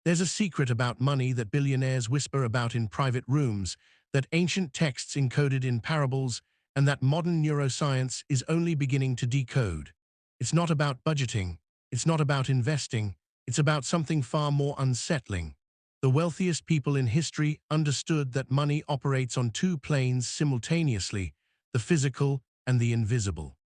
There's a secret about money that billionaires whisper about in private rooms, that ancient texts encoded in parables, and that modern neuroscience is only beginning to decode. It's not about budgeting. It's not about investing. It's about something far more unsettling. The wealthiest people in history understood that money operates on two planes simultaneously, the physical and the invisible.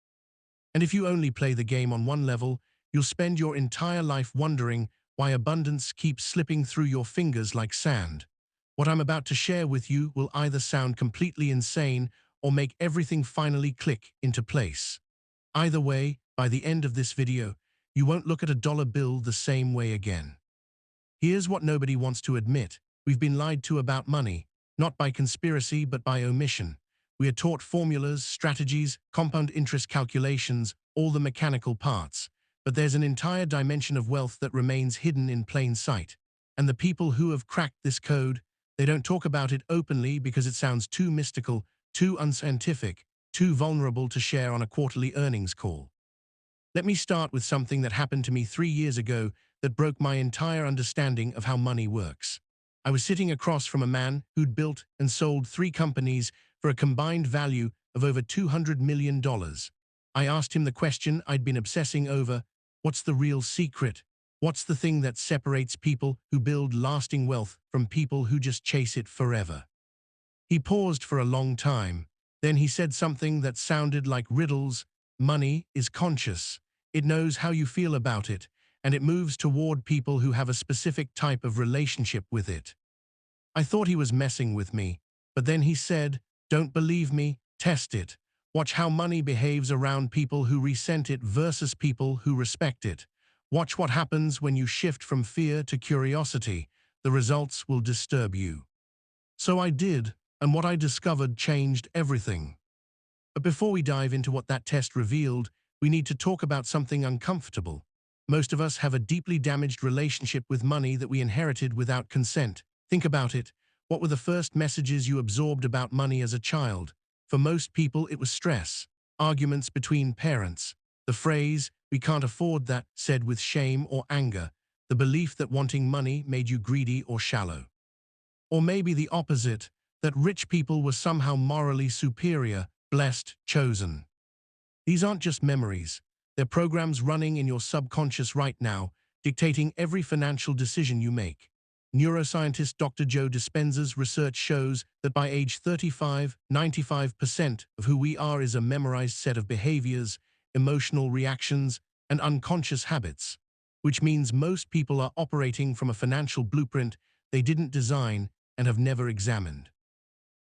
And if you only play the game on one level, you'll spend your entire life wondering why abundance keeps slipping through your fingers like sand. What I'm about to share with you will either sound completely insane or make everything finally click into place. Either way, by the end of this video, you won't look at a dollar bill the same way again. Here's what nobody wants to admit. We've been lied to about money, not by conspiracy but by omission. We are taught formulas, strategies, compound interest calculations, all the mechanical parts. But there's an entire dimension of wealth that remains hidden in plain sight. And the people who have cracked this code, they don't talk about it openly because it sounds too mystical, too unscientific, too vulnerable to share on a quarterly earnings call. Let me start with something that happened to me 3 years ago that broke my entire understanding of how money works. I was sitting across from a man who'd built and sold 3 companies for a combined value of over $200 million. I asked him the question I'd been obsessing over: what's the real secret? What's the thing that separates people who build lasting wealth from people who just chase it forever? He paused for a long time. Then he said something that sounded like riddles. Money is conscious. It knows how you feel about it, and it moves toward people who have a specific type of relationship with it. I thought he was messing with me, but then he said, "Don't believe me? Test it. Watch how money behaves around people who resent it versus people who respect it. Watch what happens when you shift from fear to curiosity. The results will disturb you." So I did, and what I discovered changed everything. But before we dive into what that test revealed, we need to talk about something uncomfortable. Most of us have a deeply damaged relationship with money that we inherited without consent. Think about it. What were the first messages you absorbed about money as a child? For most people, it was stress, arguments between parents, the phrase, "we can't afford that," said with shame or anger, the belief that wanting money made you greedy or shallow. Or maybe the opposite, that rich people were somehow morally superior, blessed, chosen. These aren't just memories. They're programs running in your subconscious right now, dictating every financial decision you make. Neuroscientist Dr. Joe Dispenza's research shows that by age 35, 95% of who we are is a memorized set of behaviors, emotional reactions, and unconscious habits, which means most people are operating from a financial blueprint they didn't design and have never examined.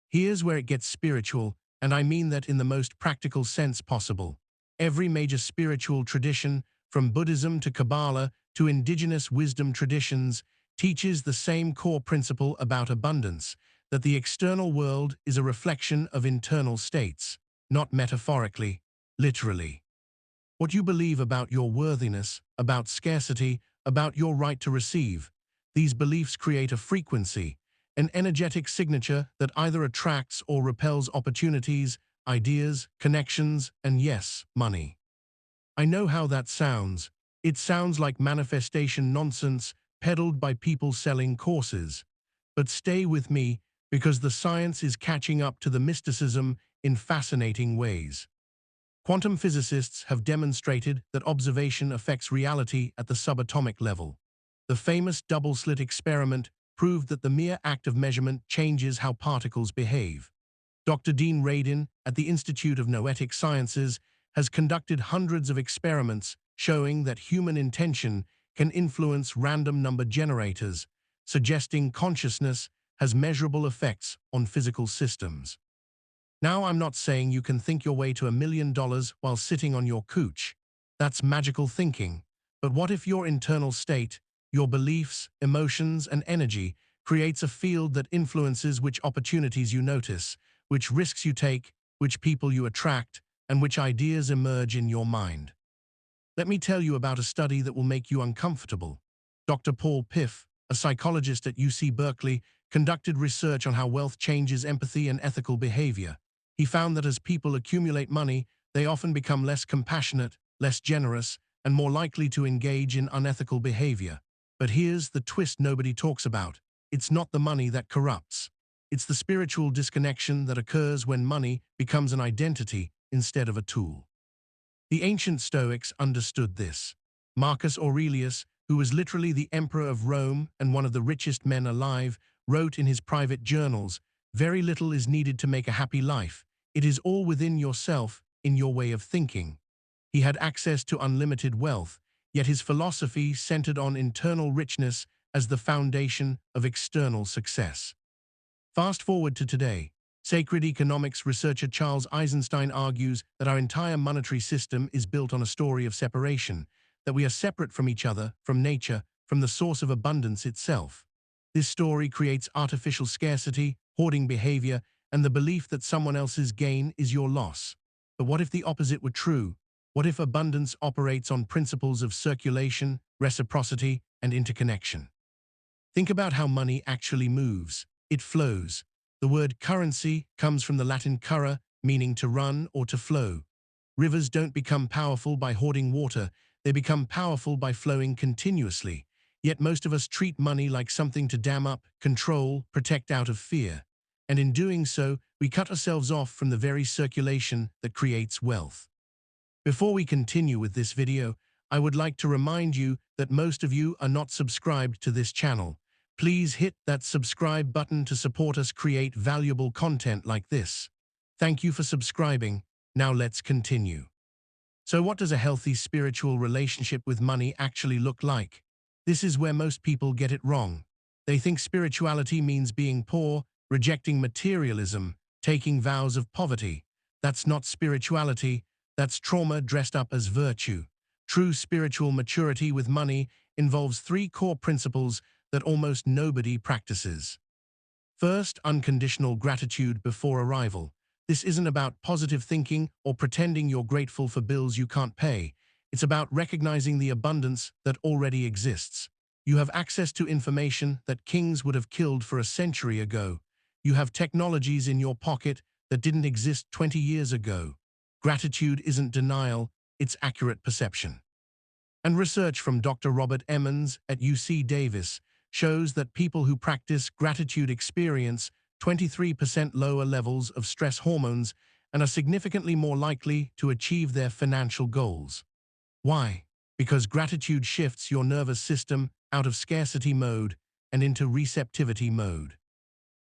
Here's where it gets spiritual, and I mean that in the most practical sense possible. Every major spiritual tradition, from Buddhism to Kabbalah to indigenous wisdom traditions, teaches the same core principle about abundance, that the external world is a reflection of internal states, not metaphorically, literally. What you believe about your worthiness, about scarcity, about your right to receive, these beliefs create a frequency, an energetic signature that either attracts or repels opportunities, ideas, connections, and yes, money. I know how that sounds. It sounds like manifestation nonsense peddled by people selling courses. But stay with me, because the science is catching up to the mysticism in fascinating ways. Quantum physicists have demonstrated that observation affects reality at the subatomic level. The famous double-slit experiment proved that the mere act of measurement changes how particles behave. Dr. Dean Radin at the Institute of Noetic Sciences has conducted hundreds of experiments showing that human intention can influence random number generators, suggesting consciousness has measurable effects on physical systems. Now, I'm not saying you can think your way to $1 million while sitting on your couch. That's magical thinking. But what if your internal state, your beliefs, emotions, and energy creates a field that influences which opportunities you notice, which risks you take, which people you attract, and which ideas emerge in your mind? Let me tell you about a study that will make you uncomfortable. Dr. Paul Piff, a psychologist at UC Berkeley, conducted research on how wealth changes empathy and ethical behavior. He found that as people accumulate money, they often become less compassionate, less generous, and more likely to engage in unethical behavior. But here's the twist nobody talks about. It's not the money that corrupts. It's the spiritual disconnection that occurs when money becomes an identity instead of a tool. The ancient Stoics understood this. Marcus Aurelius, who was literally the emperor of Rome and one of the richest men alive, wrote in his private journals, "Very little is needed to make a happy life. It is all within yourself, in your way of thinking." He had access to unlimited wealth, yet his philosophy centered on internal richness as the foundation of external success. Fast forward to today. Sacred economics researcher Charles Eisenstein argues that our entire monetary system is built on a story of separation, that we are separate from each other, from nature, from the source of abundance itself. This story creates artificial scarcity, hoarding behavior, and the belief that someone else's gain is your loss. But what if the opposite were true? What if abundance operates on principles of circulation, reciprocity, and interconnection? Think about how money actually moves. It flows. The word currency comes from the Latin curre, meaning to run or to flow. Rivers don't become powerful by hoarding water, they become powerful by flowing continuously. Yet most of us treat money like something to dam up, control, protect out of fear. And in doing so, we cut ourselves off from the very circulation that creates wealth. Before we continue with this video, I would like to remind you that most of you are not subscribed to this channel. Please hit that subscribe button to support us create valuable content like this. Thank you for subscribing. Now let's continue. So what does a healthy spiritual relationship with money actually look like? This is where most people get it wrong. They think spirituality means being poor, rejecting materialism, taking vows of poverty. That's not spirituality, that's trauma dressed up as virtue. True spiritual maturity with money involves three core principles that almost nobody practices. First, unconditional gratitude before arrival. This isn't about positive thinking or pretending you're grateful for bills you can't pay. It's about recognizing the abundance that already exists. You have access to information that kings would have killed for a century ago. You have technologies in your pocket that didn't exist 20 years ago. Gratitude isn't denial, it's accurate perception. And research from Dr. Robert Emmons at UC Davis shows that people who practice gratitude experience 23% lower levels of stress hormones and are significantly more likely to achieve their financial goals. Why? Because gratitude shifts your nervous system out of scarcity mode and into receptivity mode.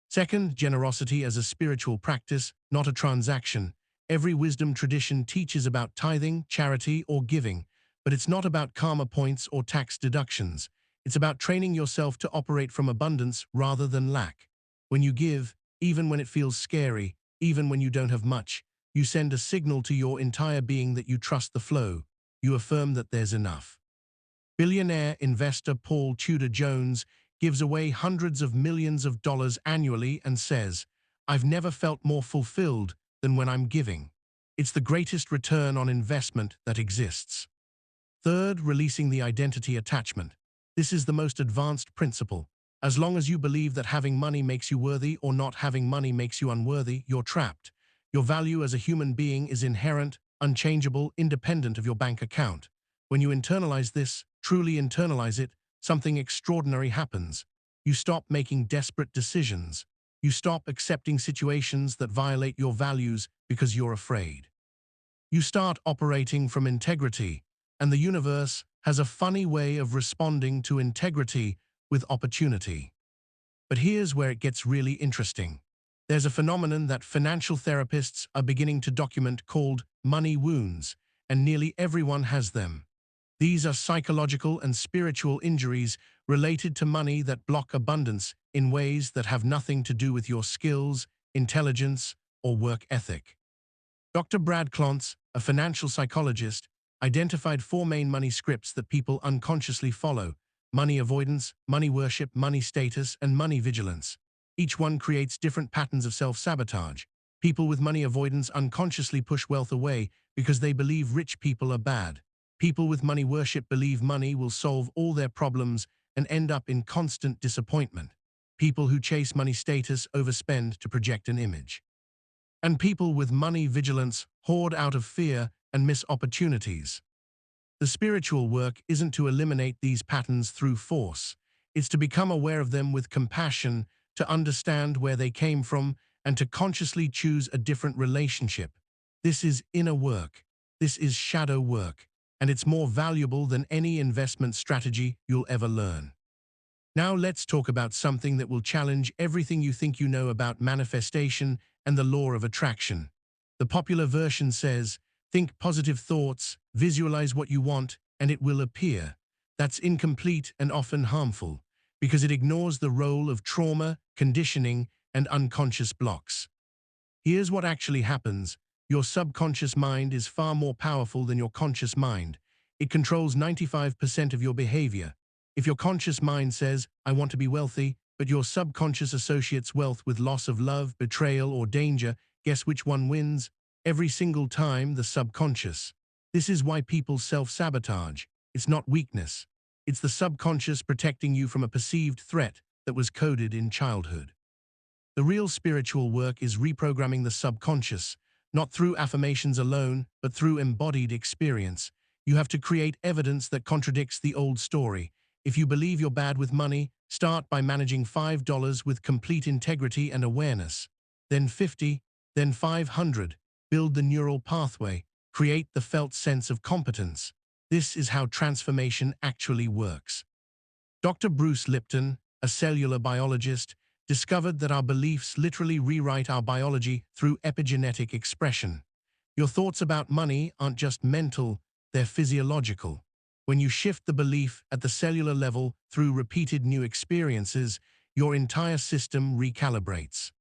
Second, generosity as a spiritual practice, not a transaction. Every wisdom tradition teaches about tithing, charity, or giving, but it's not about karma points or tax deductions. It's about training yourself to operate from abundance rather than lack. When you give, even when it feels scary, even when you don't have much, you send a signal to your entire being that you trust the flow. You affirm that there's enough. Billionaire investor Paul Tudor Jones gives away hundreds of millions of dollars annually and says, "I've never felt more fulfilled than when I'm giving." It's the greatest return on investment that exists. Third, releasing the identity attachment. This is the most advanced principle. As long as you believe that having money makes you worthy or not having money makes you unworthy, you're trapped. Your value as a human being is inherent, unchangeable, independent of your bank account. When you internalize this, truly internalize it, something extraordinary happens. You stop making desperate decisions. You stop accepting situations that violate your values because you're afraid. You start operating from integrity, and the universe has a funny way of responding to integrity with opportunity. But here's where it gets really interesting. There's a phenomenon that financial therapists are beginning to document called money wounds, and nearly everyone has them. These are psychological and spiritual injuries related to money that block abundance in ways that have nothing to do with your skills, intelligence, or work ethic. Dr. Brad Klontz, a financial psychologist, identified four main money scripts that people unconsciously follow: money avoidance, money worship, money status, and money vigilance. Each one creates different patterns of self-sabotage. People with money avoidance unconsciously push wealth away because they believe rich people are bad. People with money worship believe money will solve all their problems and end up in constant disappointment. People who chase money status overspend to project an image. And people with money vigilance hoard out of fear and miss opportunities. The spiritual work isn't to eliminate these patterns through force. It's to become aware of them with compassion, to understand where they came from, and to consciously choose a different relationship. This is inner work. This is shadow work, and it's more valuable than any investment strategy you'll ever learn. Now let's talk about something that will challenge everything you think you know about manifestation and the law of attraction. The popular version says, think positive thoughts, visualize what you want, and it will appear. That's incomplete and often harmful, because it ignores the role of trauma, conditioning, and unconscious blocks. Here's what actually happens. Your subconscious mind is far more powerful than your conscious mind. It controls 95% of your behavior. If your conscious mind says, I want to be wealthy, but your subconscious associates wealth with loss of love, betrayal, or danger, guess which one wins? Every single time, the subconscious. This is why people self-sabotage. It's not weakness. It's the subconscious protecting you from a perceived threat that was coded in childhood. The real spiritual work is reprogramming the subconscious, not through affirmations alone, but through embodied experience. You have to create evidence that contradicts the old story. If you believe you're bad with money, start by managing $5 with complete integrity and awareness. Then 50, then 500. Build the neural pathway. Create the felt sense of competence. This is how transformation actually works. Dr. Bruce Lipton, a cellular biologist, discovered that our beliefs literally rewrite our biology through epigenetic expression. Your thoughts about money aren't just mental, they're physiological. When you shift the belief at the cellular level through repeated new experiences, your entire system recalibrates.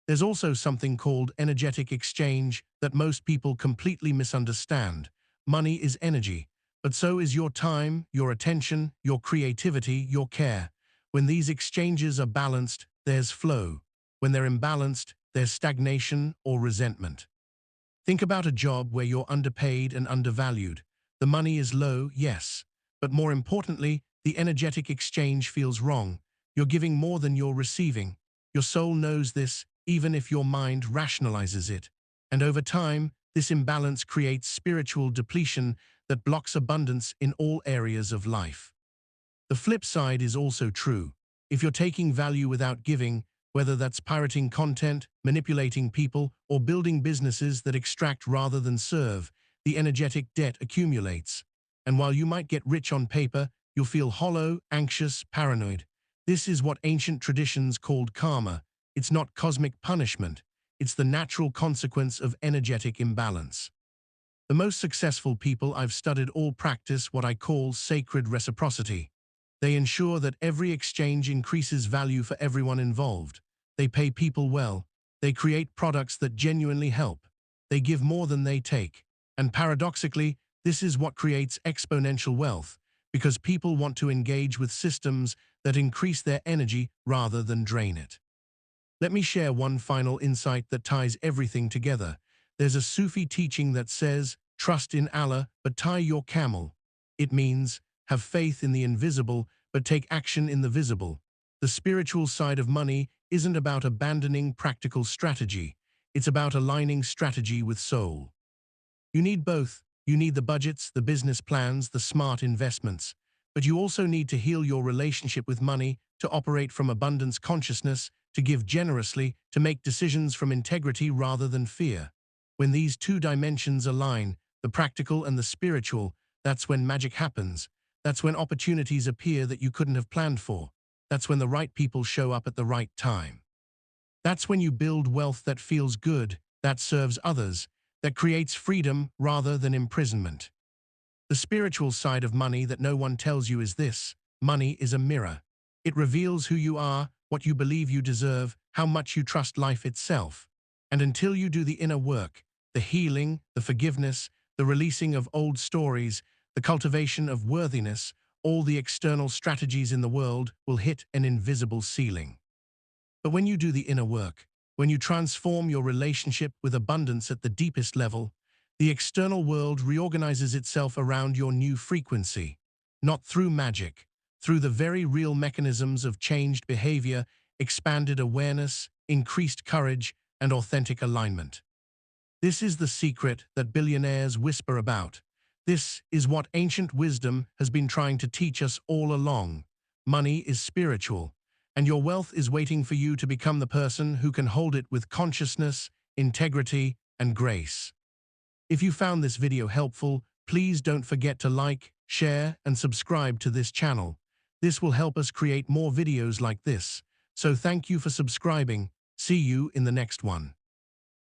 There's also something called energetic exchange that most people completely misunderstand. Money is energy, but so is your time, your attention, your creativity, your care. When these exchanges are balanced, there's flow. When they're imbalanced, there's stagnation or resentment. Think about a job where you're underpaid and undervalued. The money is low, yes, but more importantly, the energetic exchange feels wrong. You're giving more than you're receiving. Your soul knows this, even if your mind rationalizes it. And over time, this imbalance creates spiritual depletion that blocks abundance in all areas of life. The flip side is also true. If you're taking value without giving, whether that's pirating content, manipulating people, or building businesses that extract rather than serve, the energetic debt accumulates. And while you might get rich on paper, you'll feel hollow, anxious, paranoid. This is what ancient traditions called karma. It's not cosmic punishment. It's the natural consequence of energetic imbalance. The most successful people I've studied all practice what I call sacred reciprocity. They ensure that every exchange increases value for everyone involved. They pay people well. They create products that genuinely help. They give more than they take. And paradoxically, this is what creates exponential wealth, because people want to engage with systems that increase their energy rather than drain it. Let me share one final insight that ties everything together. There's a Sufi teaching that says, trust in Allah, but tie your camel. It means, have faith in the invisible, but take action in the visible. The spiritual side of money isn't about abandoning practical strategy. It's about aligning strategy with soul. You need both. You need the budgets, the business plans, the smart investments. But you also need to heal your relationship with money, to operate from abundance consciousness, to give generously, to make decisions from integrity rather than fear. When these two dimensions align, the practical and the spiritual, that's when magic happens. That's when opportunities appear that you couldn't have planned for. That's when the right people show up at the right time. That's when you build wealth that feels good, that serves others, that creates freedom rather than imprisonment. The spiritual side of money that no one tells you is this: money is a mirror. It reveals who you are, what you believe you deserve, how much you trust life itself. And until you do the inner work, the healing, the forgiveness, the releasing of old stories, the cultivation of worthiness, all the external strategies in the world will hit an invisible ceiling. But when you do the inner work, when you transform your relationship with abundance at the deepest level, the external world reorganizes itself around your new frequency, not through magic, through the very real mechanisms of changed behavior, expanded awareness, increased courage, and authentic alignment. This is the secret that billionaires whisper about. This is what ancient wisdom has been trying to teach us all along. Money is spiritual, and your wealth is waiting for you to become the person who can hold it with consciousness, integrity, and grace. If you found this video helpful, please don't forget to like, share, and subscribe to this channel. This will help us create more videos like this. So thank you for subscribing. See you in the next one.